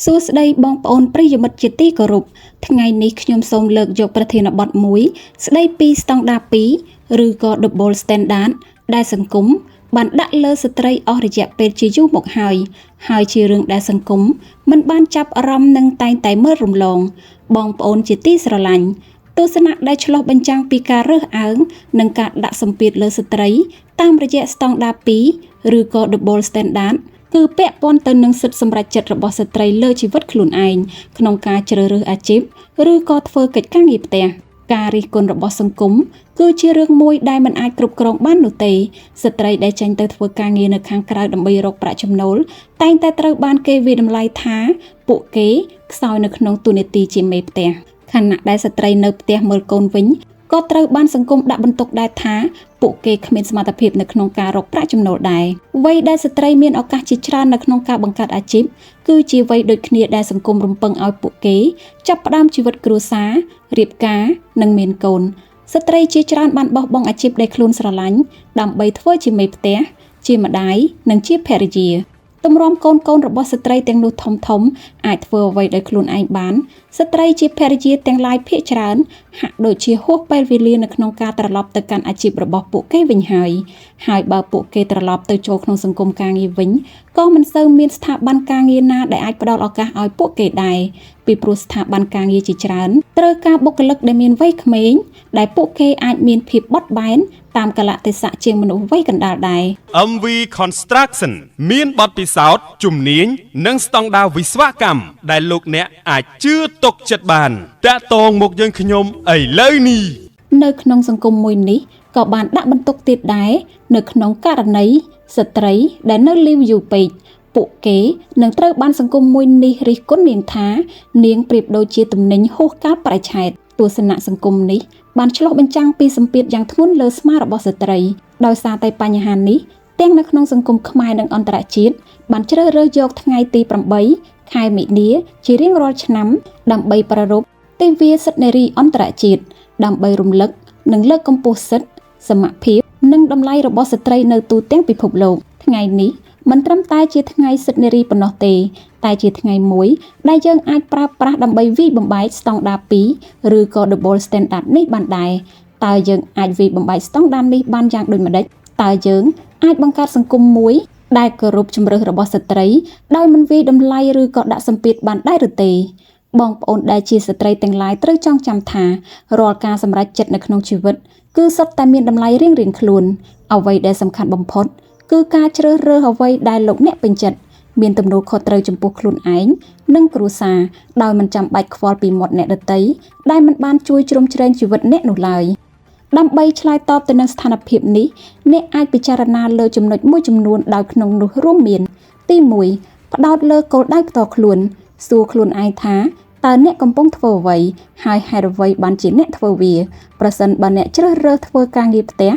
សួស្តីបងប្អូនប្រិយមិត្តជាទីគោរពថ្ងៃនេះខ្ញុំសូមលើកយកប្រធានបទមួយស្ដីពីស្តង់ដារ2ឬក៏ Double Standard ដែលសង្គមបានដាក់លើស្ត្រីអស់រយៈពេលជាយូរមកហើយជារឿងដែលសង្គមមិនបានចាប់អារម្មណ៍និងតែងតែមើលរំលងបងប្អូនជាទីស្រឡាញ់ទស្សនៈដែលឆ្លុះបញ្ចាំងពីការរើសអើងនិងការដាក់សម្ពាធលើស្ត្រីតាមរយៈស្តង់ដារ2ឬក៏ Double Standardគឺពាក់ព័ន្ធទៅនឹងសិទ្ធិសម្រេចចិត្តរបស់ស្ត្រីលើជីវិតខ្លួនឯងក្នុងការជ្រើសរើសអាជីពឬក៏ធ្វើកិច្ចការងារផ្ទះការរិះគន់របស់សង្គមគឺជារឿងមួយដែលមិនអាចគ្រប់គ្រងបាននោះទេស្ត្រីដែលចេញទៅធ្វើការងារនៅខាងក្រៅដើម្បីរកប្រាក់ចំណូលតែងតែត្រូវបានគេវាយតម្លៃថាពួកគេខ្សោយនៅក្នុងទូនាទីជាមេផ្ទះខណៈដែលស្ត្រីនៅផ្ទះមើលកូនវិញក៏ត្រូវបានសង្គមដាក់បន្ទុកដែរថាពួកគេគ្មានសមត្ថភាពនៅក្នុងការរកប្រាក់ចំណូលដែរវ័យដែលស្ត្រីមានឱកាសជាច្រើននៅក្នុងការបង្កើតអាជីពគឺជាវ័យដូចគ្នាដែលសង្គមរំពឹងឲ្យពួកគេចាប់ផ្ដើមជីវិតគ្រួសាររៀបការនិងមានកូនស្ត្រីជាច្រើនបានបោះបង់អាជីពដែលខ្លួនស្រឡាញ់ដើម្បីធ្វើជាមេផ្ទះជាម្ដាយនិងជាភរិយាទម្រាំកូនរបស់ស្ត្រីទាំងនោះធំអាចធ្វើអ្វីដោយខ្លួនឯងបានស្ត្រីជាភរិយាទាំងឡាយភាគច្រើនហាក់ដូចជាហួសពេលវេលានៅក្នុងការត្រឡប់ទៅកាន់អាជីពរបស់ពួកគេវិញហើយបើពួកគេត្រឡប់ទៅចូលក្នុងសង្គមការងារវិញក៏មិនសូវមានស្ថាប័នការងារណាដែលអាចផ្ដល់ឱកាសឲ្យពួកគេដែរពីព្រោះស្ថាប័នការងារជាច្រើនត្រូវការបុគ្គលិកដែលមានវ័យក្មេងដែលពួកគេអាចមានភាពបត់បែនតាមកលៈទេសៈជាងមនុស្សវ័យកណ្ដាលដែរ MV Construction មានបទពិសោធន៍ជំនាញនិងស្តង់ដារវិស្វកម្មដែលលោកអ្នកអាចជឿទុកចិត្តបានតាក់ទងមកយើងខ្ញុំឥឡូវនេះនៅក្នុងសង្គមមួយនេះក៏បានដាក់បន្ទុកទៀតដែរនៅក្នុងករណីស្ត្រីដែលនៅលីវយូរពេកពួកគេនឹងត្រូវបានសង្គមមួយនេះរិះគន់នាងថានាងប្រៀបដូចជាទំនិញហួសកាលបរិច្ឆេទទស្សនៈសង្គមនេះបានឆ្លុះបញ្ចាំងពីសម្ពាធយ៉ាងធ្ងន់លើស្មារបស់ស្ត្រីដោយសារតែបញ្ហានេះទាំងនៅក្នុងសង្គមខ្មែរនិងអន្តរជាតិបានជ្រើសរើសយកថ្ងៃទី8ខែមិនិនាជារៀងរាល់ឆ្នាំដើម្បីប្រារព្ធទិវាសិទ្ធិនារីអន្តរជាតិដើម្បីរំលឹកនិងលើកកម្ពស់សិទ្ធិសមភាពនិងតម្លៃរបស់ស្ត្រីនៅទូទាំងពិភពលោកថ្ងៃនេះមិនត្រឹមតែជាថ្ងៃសិទ្ធិនារីប៉ុណ្ណោះទេតែជាថ្ងៃមួយដែលយើងអាចប្រើប្រាស់ដើម្បីវិយបំបែកស្តង់ដារ2ឬក៏ Double Standard នេះបានដែរតើយើងអាចវិយបំបែកស្តង់ដារនេះបានយ៉ាងដូចម្តេចតើយើងអាចបង្កើតសង្គមមួយដែលគោរពជំរឿសរបស់ស្ត្រីដោយមិនវាយតម្លៃឬក៏ដាក់សម្ពាធបានដែរឬទេបងប្អូនដែលជាស្ត្រីទាំងឡាយត្រូវចងចាំថារាល់ការសម្រេចចិត្តនៅក្នុងជីវិតគឺសុទ្ធតែមានតម្លៃរៀងៗខ្លួនអ្វីដែលសំខាន់បំផុតគឺការជ្រើសរើសអ្វីដែលលោកអ្នកពេញចិត្តមានទំនួលខុសត្រូវចំពោះខ្លួនឯងនិងគ្រួសារដោយមិនចាំបាច់ខ្វល់ពីមាត់អ្នកដទៃដែលមិនបានជួយជ្រោមជ្រែងជីវិតអ្នកនោះឡើយដើម្បីឆ្លើយតបទៅនឹងស្ថានភាពនេះអ្នកអាចពិចារណាលើចំណុចមួយចំនួនដោយក្នុងនោះរួមមានទី1ផ្ដោតលើគោលដៅផ្ទាល់ខ្លួនសួរខ្លួនឯងថាតើអ្នកកំពុងធ្វើអ្វីហើយហេតុអ្វីបានជាអ្នកធ្វើវាប្រសិនបើអ្នកជ្រើសរើសធ្វើការងារផ្ទះ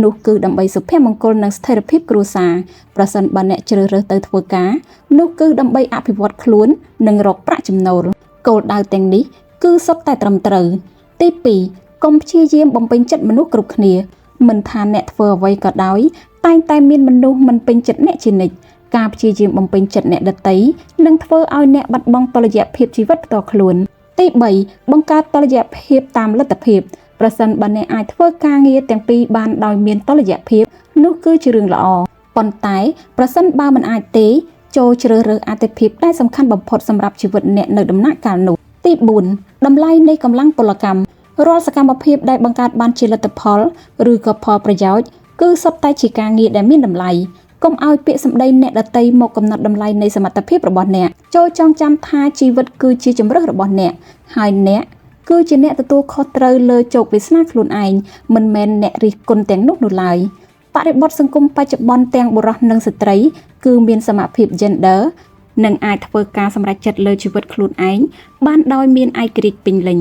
នោះគឺដើម្បីសុភមង្គលនិងស្ថិរភាពគ្រួសារប្រសិនបើអ្នកជ្រើសរើសទៅធ្វើការនោះគឺដើម្បីអភិវឌ្ឍខ្លួននិងរកប្រាក់ចំណូលគោលដៅទាំងនេះគឺសុទ្ធតែត្រឹមត្រូវទី2កុំព្យាយាមបំពេញចិត្តមនុស្សគ្រប់គ្នាមិនថាអ្នកធ្វើអ្វីក៏ដោយតែងតែមានមនុស្សមិនពេញចិត្តអ្នកជានិច្ចការព្យាយាមបំពេញចិត្តអ្នកដទៃនឹងធ្វើឲ្យអ្នកបាត់បង់តុល្យភាពជីវិតផ្ទាល់ខ្លួនទី3បង្កើតតុល្យភាពតាមលទ្ធភាពប្រសិនបើអ្នកអាចធ្វើការងារទាំងពីរបានដោយមានតុល្យភាពនោះគឺជារឿងល្អប៉ុន្តែប្រសិនបើមិនអាចទេចូលជ្រើសរើសអាទិភាពដែលសំខាន់បំផុតសម្រាប់ជីវិតអ្នកនៅដំណាក់កាលនោះទី4តម្លៃនៃកម្លាំងពលកម្មរាល់សកម្មភាពដែលបង្កើតបានជាលទ្ធផលឬក៏ផលប្រយោជន៍គឺសុទ្ធតែជាការងារដែលមានតម្លៃកុំឲ្យពាក្យសម្ដីអ្នកដទៃមកកំណត់តម្លៃនៃសមត្ថភាពរបស់អ្នកចូលចងចាំថាជីវិតគឺជាជម្រើសរបស់អ្នកហើយអ្នកគឺជាអ្នកទទួលខុសត្រូវលើជោគវាសនាខ្លួនឯងមិនមែនអ្នករិះគន់ទាំងនោះឡើយបរិបទសង្គមបច្ចុប្បន្នទាំងបុរសនិងស្ត្រីគឺមានសមភាព gender និងអាចធ្វើការសម្រេចចិត្តលើជីវិតខ្លួនឯងបានដោយមានឯករាជ្យពេញលេញ